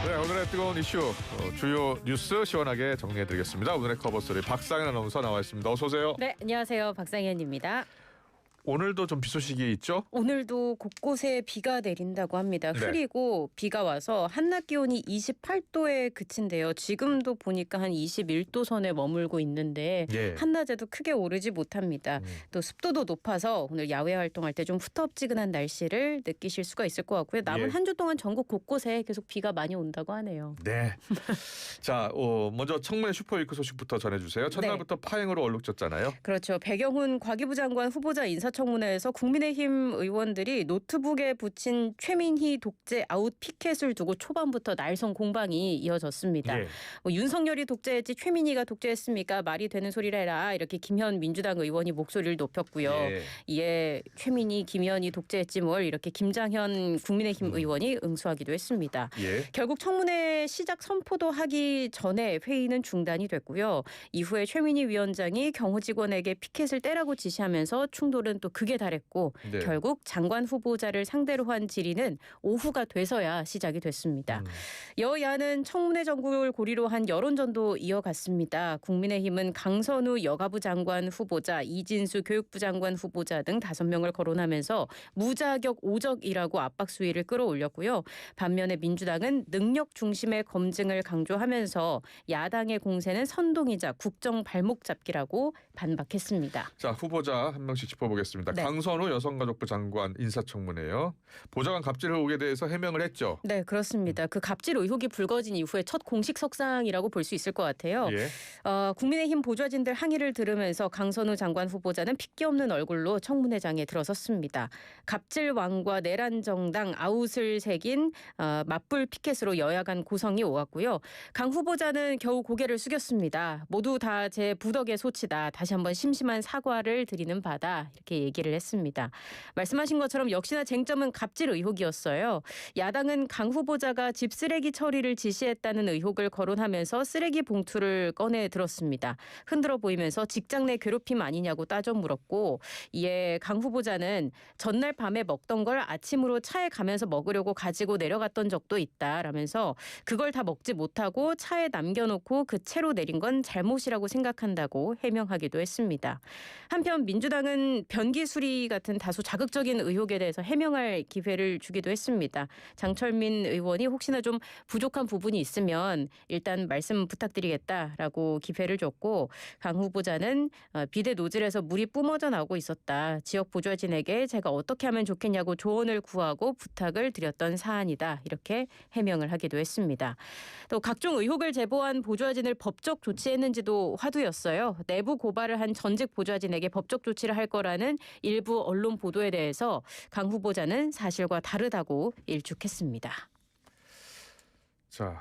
네, 오늘의 뜨거운 이슈 주요 뉴스 시원하게 정리해드리겠습니다. 오늘의 커버스토리 박상현 아나운서 나와 있습니다. 어서 오세요. 네, 안녕하세요. 박상현입니다. 오늘도 좀 비 소식이 있죠? 오늘도 곳곳에 비가 내린다고 합니다. 네. 흐리고 비가 와서 한낮 기온이 28도에 그친데요. 지금도 보니까 한 21도 선에 머물고 있는데 예. 한낮에도 크게 오르지 못합니다. 또 습도도 높아서 오늘 야외 활동할 때 좀 후텁지근한 날씨를 느끼실 수가 있을 것 같고요. 남은 예. 한 주 동안 전국 곳곳에 계속 비가 많이 온다고 하네요. 네. 자, 먼저 청문회 슈퍼위크 소식부터 전해주세요. 첫날부터 파행으로 얼룩졌잖아요. 그렇죠. 배경훈 과기부 장관 후보자 인사청문회에서 국민의힘 의원들이 노트북에 붙인 최민희 독재 아웃 피켓을 두고 초반부터 날선 공방이 이어졌습니다. 예. 윤석열이 독재했지 최민희가 독재했습니까? 말이 되는 소리를 해라. 이렇게 김현 민주당 의원이 목소리를 높였고요. 예. 이에 최민희, 김현이 독재했지 뭘 이렇게 김장현 국민의힘 의원이 응수하기도 했습니다. 예. 결국 청문회 시작 선포도 하기 전에 회의는 중단이 됐고요. 이후에 최민희 위원장이 경호 직원에게 피켓을 떼라고 지시하면서 충돌은 또 극에 달했고 네. 결국 장관 후보자를 상대로 한 질의는 오후가 돼서야 시작이 됐습니다. 여야는 청문회 전국을 고리로 한 여론전도 이어갔습니다. 국민의힘은 강선우 여가부 장관 후보자, 이진수 교육부 장관 후보자 등 5명을 거론하면서 무자격 오적이라고 압박 수위를 끌어올렸고요. 반면에 민주당은 능력 중심의 검증을 강조하면서 야당의 공세는 선동이자 국정 발목 잡기라고 반박했습니다. 자, 후보자 한 명씩 짚어보겠습니다. 네. 강선우 여성가족부 장관 인사청문회요. 보좌관 갑질 의혹에 대해서 해명을 했죠. 네, 그렇습니다. 그 갑질 의혹이 불거진 이후에 첫 공식 석상이라고 볼 수 있을 것 같아요. 예. 국민의힘 보좌진들 항의를 들으면서 강선우 장관 후보자는 핏기 없는 얼굴로 청문회장에 들어섰습니다. 갑질 왕과 내란 정당 아웃을 새긴 맞불 피켓으로 여야 간 고성이 오갔고요. 강 후보자는 겨우 고개를 숙였습니다. 모두 다 제 부덕의 소치다. 다시 한번 심심한 사과를 드리는 바다. 이렇게 얘기를 했습니다. 말씀하신 것처럼 역시나 쟁점은 갑질 의혹이었어요. 야당은 강 후보자가 집 쓰레기 처리를 지시했다는 의혹을 거론하면서 쓰레기 봉투를 꺼내 들었습니다. 흔들어 보이면서 직장 내 괴롭힘 아니냐고 따져 물었고 이에 강 후보자는 전날 밤에 먹던 걸 아침으로 차에 가면서 먹으려고 가지고 내려갔던 적도 있다라면서 그걸 다 먹지 못하고 차에 남겨놓고 그 채로 내린 건 잘못이라고 생각한다고 해명하기도 했습니다. 한편 민주당은 변기 수리 같은 다소 자극적인 의혹에 대해서 해명할 기회를 주기도 했습니다. 장철민 의원이 혹시나 좀 부족한 부분이 있으면 일단 말씀 부탁드리겠다라고 기회를 줬고 강 후보자는 비대 노즐에서 물이 뿜어져 나오고 있었다. 지역 보좌진에게 제가 어떻게 하면 좋겠냐고 조언을 구하고 부탁을 드렸던 사안이다. 이렇게 해명을 하기도 했습니다. 또 각종 의혹을 제보한 보좌진을 법적 조치했는지도 화두였어요. 내부 고발을 한 전직 보좌진에게 법적 조치를 할 거라는 일부 언론 보도에 대해서 강 후보자는 사실과 다르다고 일축했습니다. 자,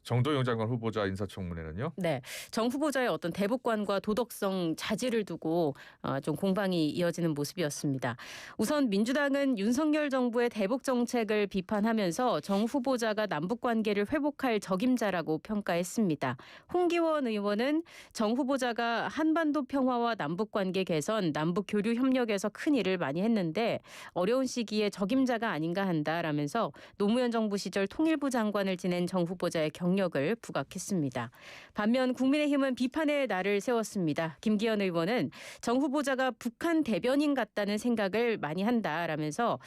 정도영 장관 후보자 인사청문회는요. 네, 정 후보자의 어떤 대북관과 도덕성 자질을 두고 좀 공방이 이어지는 모습이었습니다. 우선 민주당은 윤석열 정부의 대북 정책을 비판하면서 정 후보자가 남북 관계를 회복할 적임자라고 평가했습니다. 홍기원 의원은 정 후보자가 한반도 평화와 남북 관계 개선, 남북 교류 협력에서 큰 일을 많이 했는데 어려운 시기에 적임자가 아닌가 한다라면서 노무현 정부 시절 통일부 장관을 지낸 정 후보자의 경력을 부각했습니다. 반면 국민의힘은 비판의 날을 세웠습니다. 김기현 의원은 정 후보자가 북한 대변인 같다는 생각을 많이 한다라면서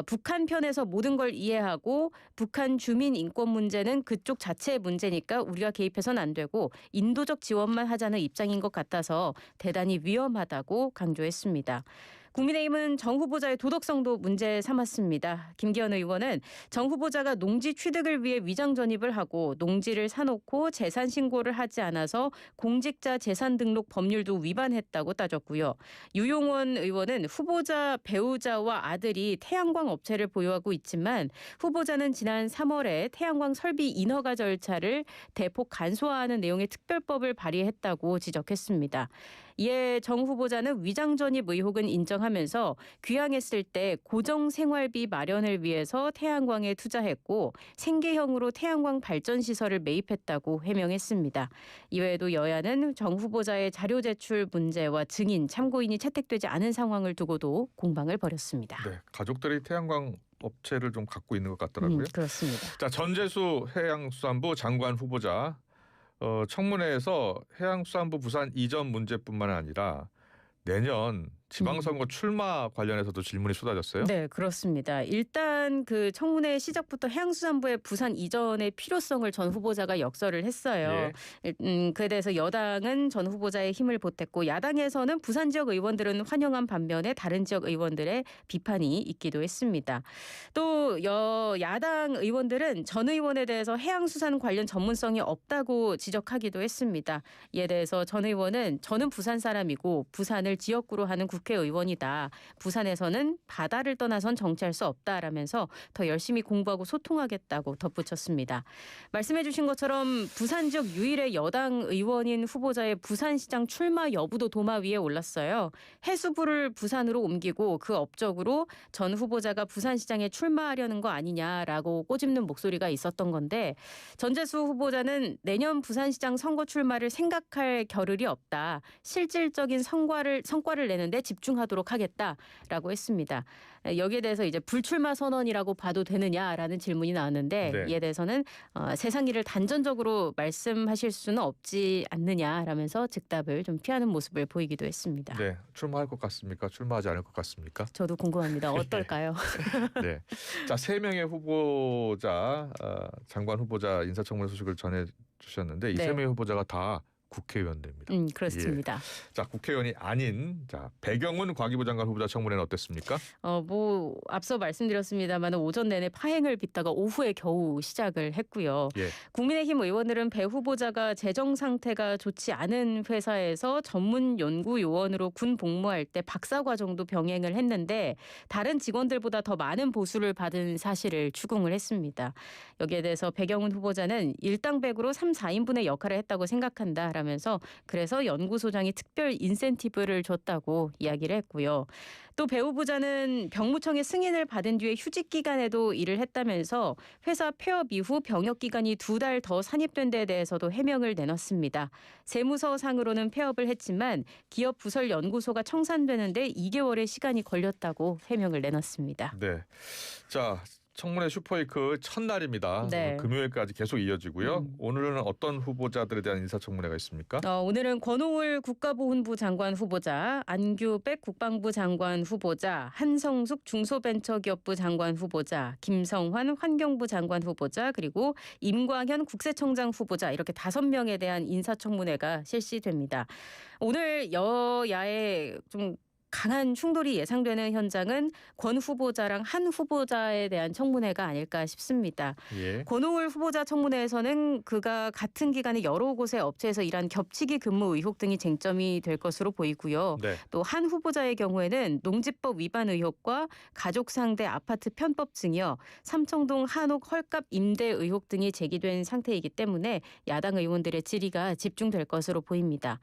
북한 편에서 모든 걸 이해하고 북한 주민 인권 문제는 그쪽 자체의 문제니까 우리가 개입해서는 안 되고 인도적 지원만 하자는 입장인 것 같아서 대단히 위험하다고 강조했습니다. 국민의힘은 정 후보자의 도덕성도 문제 삼았습니다. 김기현 의원은 정 후보자가 농지 취득을 위해 위장 전입을 하고 농지를 사놓고 재산 신고를 하지 않아서 공직자 재산 등록 법률도 위반했다고 따졌고요. 유용원 의원은 후보자 배우자와 아들이 태양광 업체를 보유하고 있지만 후보자는 지난 3월에 태양광 설비 인허가 절차를 대폭 간소화하는 내용의 특별법을 발의했다고 지적했습니다. 이에 정 후보자는 위장 전입 의혹은 인정하면서 귀향했을 때 고정 생활비 마련을 위해서 태양광에 투자했고 생계형으로 태양광 발전 시설을 매입했다고 해명했습니다. 이외에도 여야는 정 후보자의 자료 제출 문제와 증인, 참고인이 채택되지 않은 상황을 두고도 공방을 벌였습니다. 네, 가족들이 태양광 업체를 좀 갖고 있는 것 같더라고요. 그렇습니다. 자, 전재수 해양수산부 장관 후보자 청문회에서 해양수산부 부산 이전 문제뿐만 아니라 내년 지방선거 출마 관련해서도 질문이 쏟아졌어요. 네, 그렇습니다. 일단 그 청문회 시작부터 해양수산부의 부산 이전의 필요성을 전 후보자가 역설을 했어요. 그에 대해서 여당은 전 후보자의 힘을 보탰고 야당에서는 부산 지역 의원들은 환영한 반면에 다른 지역 의원들의 비판이 있기도 했습니다. 또 야당 의원들은 전 의원에 대해서 해양수산 관련 전문성이 없다고 지적하기도 했습니다. 이에 대해서 전 의원은 저는 부산 사람이고 부산을 지역구로 하는 국회의원이다. 부산에서는 바다를 떠나선 정치할 수 없다라면서 더 열심히 공부하고 소통하겠다고 덧붙였습니다. 말씀해 주신 것처럼 부산 지역 유일의 여당 의원인 후보자의 부산시장 출마 여부도 도마 위에 올랐어요. 해수부를 부산으로 옮기고 그 업적으로 전 후보자가 부산시장에 출마하려는 거 아니냐라고 꼬집는 목소리가 있었던 건데 전재수 후보자는 내년 부산시장 선거 출마를 생각할 겨를이 없다. 실질적인 성과를 내는데 집중하도록 하겠다라고 했습니다. 여기에 대해서 이제 불출마 선언이라고 봐도 되느냐라는 질문이 나왔는데 네. 이에 대해서는 세상 일을 단전적으로 말씀하실 수는 없지 않느냐라면서 즉답을 좀 피하는 모습을 보이기도 했습니다. 네, 출마할 것 같습니까? 출마하지 않을 것 같습니까? 저도 궁금합니다. 어떨까요? 네, 자, 3명의 후보자 장관 후보자 인사청문회 소식을 전해주셨는데 이 네. 3명의 후보자가 다 국회의원들입니다. 그렇습니다. 자, 국회의원이 아닌 배경훈 과기부 장관 후보자 청문회는 어땠습니까? 앞서 말씀드렸습니다만 오전 내내 파행을 빚다가 오후에 겨우 시작을 했고요. 예. 국민의힘 의원들은 배 후보자가 재정 상태가 좋지 않은 회사에서 전문 연구 요원으로 군 복무할 때 박사 과정도 병행을 했는데 다른 직원들보다 더 많은 보수를 받은 사실을 추궁을 했습니다. 여기에 대해서 배경훈 후보자는 일당백으로 3, 4인분의 역할을 했다고 생각한다. 라면서 그래서 연구소장이 특별 인센티브를 줬다고 이야기를 했고요. 또 배 후보자는 병무청의 승인을 받은 뒤에 휴직 기간에도 일을 했다면서 회사 폐업 이후 병역 기간이 2달 더 산입된 데에 대해서도 해명을 내놨습니다. 세무서상으로는 폐업을 했지만 기업 부설 연구소가 청산되는데 2개월의 시간이 걸렸다고 해명을 내놨습니다. 네, 자, 청문회 슈퍼위크 첫날입니다. 네. 금요일까지 계속 이어지고요. 오늘은 어떤 후보자들에 대한 인사청문회가 있습니까? 오늘은 권오울 국가보훈부 장관 후보자, 안규백 국방부 장관 후보자, 한성숙 중소벤처기업부 장관 후보자, 김성환 환경부 장관 후보자, 그리고 임광현 국세청장 후보자 이렇게 5명에 대한 인사청문회가 실시됩니다. 오늘 여야의 좀 강한 충돌이 예상되는 현장은 권 후보자랑 한 후보자에 대한 청문회가 아닐까 싶습니다. 예. 권오울 후보자 청문회에서는 그가 같은 기간에 여러 곳의 업체에서 일한 겹치기 근무 의혹 등이 쟁점이 될 것으로 보이고요. 네. 또 한 후보자의 경우에는 농지법 위반 의혹과 가족 상대 아파트 편법 증여, 삼청동 한옥 헐값 임대 의혹 등이 제기된 상태이기 때문에 야당 의원들의 질의가 집중될 것으로 보입니다.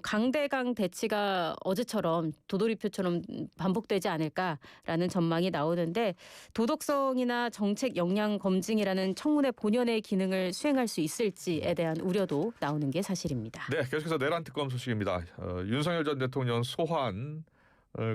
강대강 대치가 어제처럼 도돌이표처럼 반복되지 않을까라는 전망이 나오는데 도덕성이나 정책 역량 검증이라는 청문회 본연의 기능을 수행할 수 있을지에 대한 우려도 나오는 게 사실입니다. 네, 계속해서 내란 특검 소식입니다. 윤석열 전 대통령 소환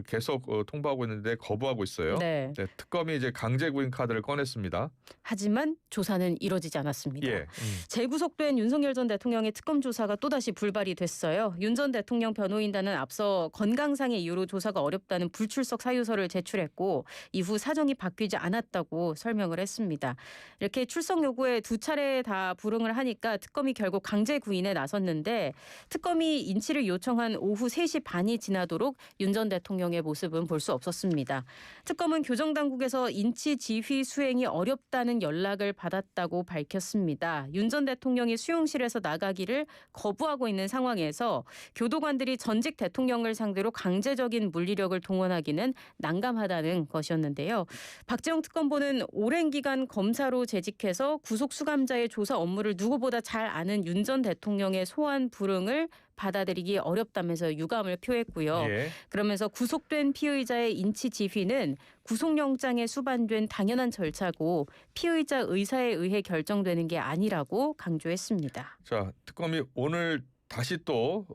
계속 통보하고 있는데 거부하고 있어요. 네. 네, 특검이 이제 강제 구인 카드를 꺼냈습니다. 하지만 조사는 이뤄지지 않았습니다. 예. 재구속된 윤석열 전 대통령의 특검 조사가 또다시 불발이 됐어요. 윤 전 대통령 변호인단은 앞서 건강상의 이유로 조사가 어렵다는 불출석 사유서를 제출했고 이후 사정이 바뀌지 않았다고 설명을 했습니다. 이렇게 출석 요구에 2차례 다 불응을 하니까 특검이 결국 강제 구인에 나섰는데 특검이 인치를 요청한 오후 3시 반이 지나도록 윤 전 대통령의 모습은 볼 수 없었습니다. 특검은 교정당국에서 인치 지휘 수행이 어렵다는 연락을 받았다고 밝혔습니다. 윤 전 대통령이 수용실에서 나가기를 거부하고 있는 상황에서 교도관들이 전직 대통령을 상대로 강제적인 물리력을 동원하기는 난감하다는 것이었는데요. 박재홍 특검보는 오랜 기간 검사로 재직해서 구속 수감자의 조사 업무를 누구보다 잘 아는 윤 전 대통령의 소환 불응을 받아들이기 어렵다면서 유감을 표했고요. 예. 그러면서 구속된 피의자의 인치 지휘는 구속영장에 수반된 당연한 절차고 피의자 의사에 의해 결정되는 게 아니라고 강조했습니다. 자, 특검이 오늘 다시 또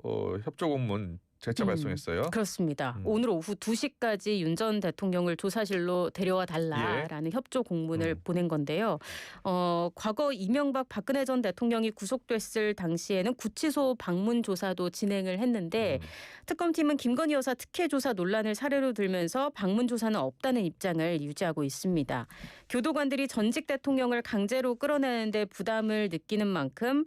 협조 공문 재차 발송했어요. 그렇습니다. 오늘 오후 2시까지 윤 전 대통령을 조사실로 데려와 달라라는 협조 공문을 보낸 건데요. 과거 이명박 박근혜 전 대통령이 구속됐을 당시에는 구치소 방문 조사도 진행을 했는데 특검팀은 김건희 여사 특혜 조사 논란을 사례로 들면서 방문 조사는 없다는 입장을 유지하고 있습니다. 교도관들이 전직 대통령을 강제로 끌어내는데 부담을 느끼는 만큼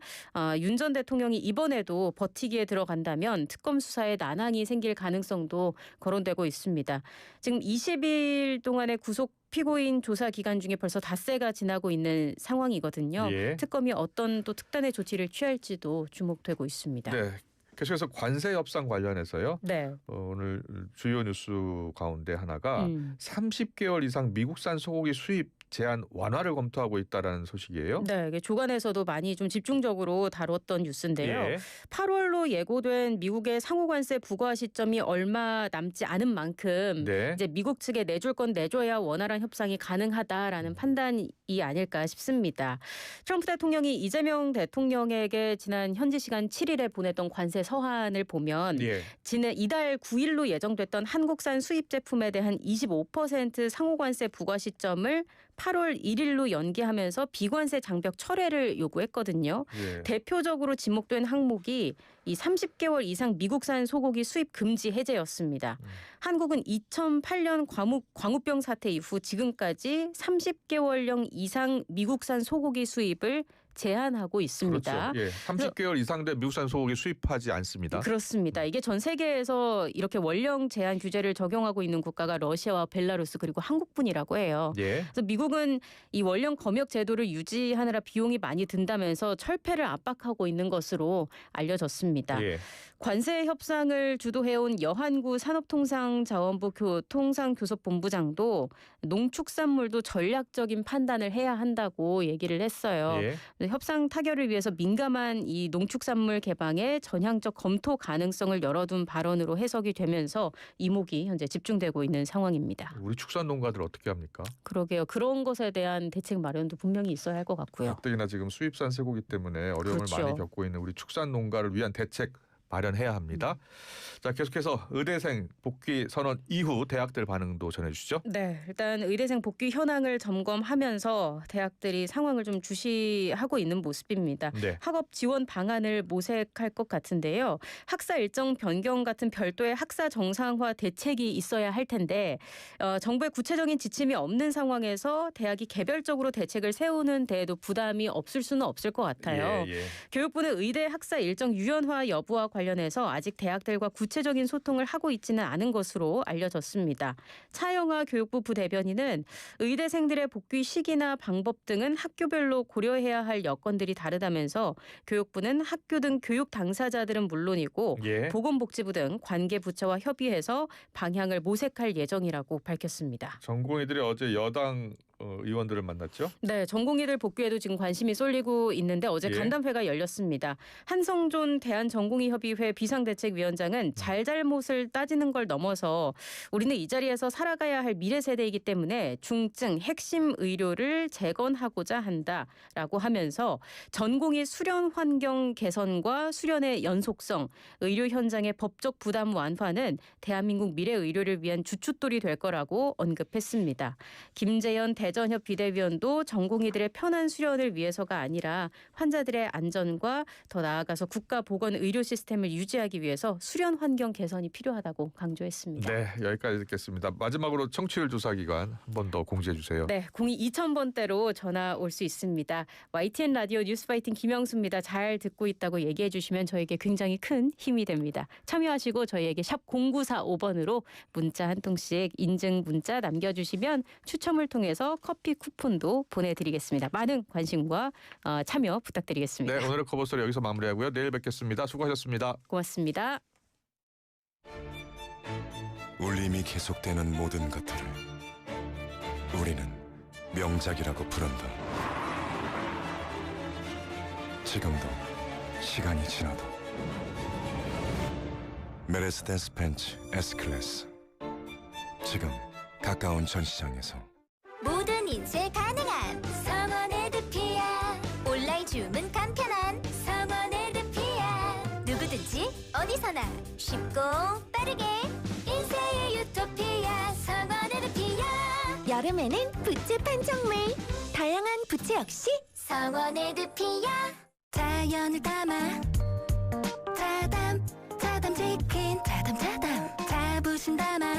윤 전 대통령이 이번에도 버티기에 들어간다면 특검 수사에 난항이 생길 가능성도 거론되고 있습니다. 지금 20일 동안의 구속 피고인 조사 기간 중에 벌써 닷새가 지나고 있는 상황이거든요. 예. 특검이 어떤 또 특단의 조치를 취할지도 주목되고 있습니다. 네. 계속해서 관세 협상 관련해서요. 네. 오늘 주요 뉴스 가운데 하나가 30개월 이상 미국산 소고기 수입 제한 완화를 검토하고 있다라는 소식이에요. 네, 이게 조간에서도 많이 좀 집중적으로 다뤘던 뉴스인데요. 예. 8월로 예고된 미국의 상호관세 부과 시점이 얼마 남지 않은 만큼 네. 이제 미국 측에 내줄 건 내줘야 원활한 협상이 가능하다라는 판단이 아닐까 싶습니다. 트럼프 대통령이 이재명 대통령에게 지난 현지 시간 7일에 보냈던 관세 서한을 보면 예. 지난 이달 9일로 예정됐던 한국산 수입 제품에 대한 25% 상호관세 부과 시점을 8월 1일로 연기하면서 비관세 장벽 철회를 요구했거든요. 예. 대표적으로 지목된 항목이 이 30개월 이상 미국산 소고기 수입 금지 해제였습니다. 한국은 2008년 광우병 사태 이후 지금까지 30개월령 이상 미국산 소고기 수입을 제한하고 있습니다. 그렇죠. 예. 30개월 이상 된 미국산 소고기 수입하지 않습니다. 그렇습니다. 이게 전 세계에서 이렇게 원령 제한 규제를 적용하고 있는 국가가 러시아와 벨라루스 그리고 한국뿐이라고 해요. 예. 그래서 미국은 이 원령 검역 제도를 유지하느라 비용이 많이 든다면서 철폐를 압박하고 있는 것으로 알려졌습니다. 예. 관세 협상을 주도해온 여한구 산업통상자원부 통상교섭본부장도 농축산물도 전략적인 판단을 해야 한다고 얘기를 했어요. 예. 협상 타결을 위해서 민감한 이 농축산물 개방에 전향적 검토 가능성을 열어둔 발언으로 해석이 되면서 이목이 현재 집중되고 있는 상황입니다. 우리 축산 농가들 어떻게 합니까? 그러게요. 그런 것에 대한 대책 마련도 분명히 있어야 할 것 같고요. 가뜩이나 지금 수입산 쇠고기 때문에 어려움을 그렇죠. 많이 겪고 있는 우리 축산 농가를 위한 대책 마련해야 합니다. 자, 계속해서 의대생 복귀 선언 이후 대학들 반응도 전해주시죠. 네, 일단 의대생 복귀 현황을 점검하면서 대학들이 상황을 좀 주시하고 있는 모습입니다. 네. 학업 지원 방안을 모색할 것 같은데요. 학사 일정 변경 같은 별도의 학사 정상화 대책이 있어야 할 텐데 정부의 구체적인 지침이 없는 상황에서 대학이 개별적으로 대책을 세우는 데에도 부담이 없을 수는 없을 것 같아요. 예, 예. 교육부는 의대 학사 일정 유연화 여부와 관련해서 아직 대학들과 구체적인 소통을 하고 있지는 않은 것으로 알려졌습니다. 차영하 교육부 부대변인은 의대생들의 복귀 시기나 방법 등은 학교별로 고려해야 할 여건들이 다르다면서 교육부는 학교 등 교육 당사자들은 물론이고 예. 보건복지부 등 관계 부처와 협의해서 방향을 모색할 예정이라고 밝혔습니다. 전공의들이 어제 여당 의원들을 만났죠? 네, 전공의들 복귀에도 지금 관심이 쏠리고 있는데 어제 예. 간담회가 열렸습니다. 한성존 대한전공의협의회 비상대책위원장은 잘잘못을 따지는 걸 넘어서 우리는 이 자리에서 살아가야 할 미래 세대이기 때문에 중증 핵심 의료를 재건하고자 한다라고 하면서 전공의 수련 환경 개선과 수련의 연속성, 의료 현장의 법적 부담 완화는 대한민국 미래 의료를 위한 주춧돌이 될 거라고 언급했습니다. 김재현 대전협 비대위원도 전공의들의 편한 수련을 위해서가 아니라 환자들의 안전과 더 나아가서 국가 보건 의료 시스템을 유지하기 위해서 수련 환경 개선이 필요하다고 강조했습니다. 네, 여기까지 듣겠습니다. 마지막으로 청취율 조사 기간 한 번 더 공지해 주세요. 네, 02-2000번대로 전화 올 수 있습니다. YTN 라디오 뉴스파이팅 김영수입니다. 잘 듣고 있다고 얘기해 주시면 저에게 굉장히 큰 힘이 됩니다. 참여하시고 저희에게 샵 0945번으로 문자 한 통씩 인증 문자 남겨주시면 추첨을 통해서 커피 쿠폰도 보내드리겠습니다. 많은 관심과 참여 부탁드리겠습니다. 네, 오늘의 커버스토리 여기서 마무리하고요. 내일 뵙겠습니다. 수고하셨습니다. 고맙습니다. 울림이 계속되는 모든 것들을 우리는 명작이라고 부른다. 지금도 시간이 지나도 메르세데스 벤츠 S클래스 지금 가까운 전시장에서 모든 인쇄 가능한 성원 에드피아. 온라인 주문 간편한 성원 에드피아. 누구든지 어디서나 쉽고 빠르게 인쇄의 유토피아 성원 에드피아. 여름에는 부채 판촉물 다양한 부채 역시 성원 에드피아. 자연을 담아 자담 치킨 자담 자부심 담아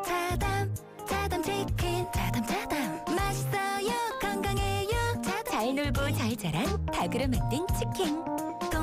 자담 치킨 자담 맛있어요 건강해요 잘 놀고 잘 자란 닭으로 만든 치킨.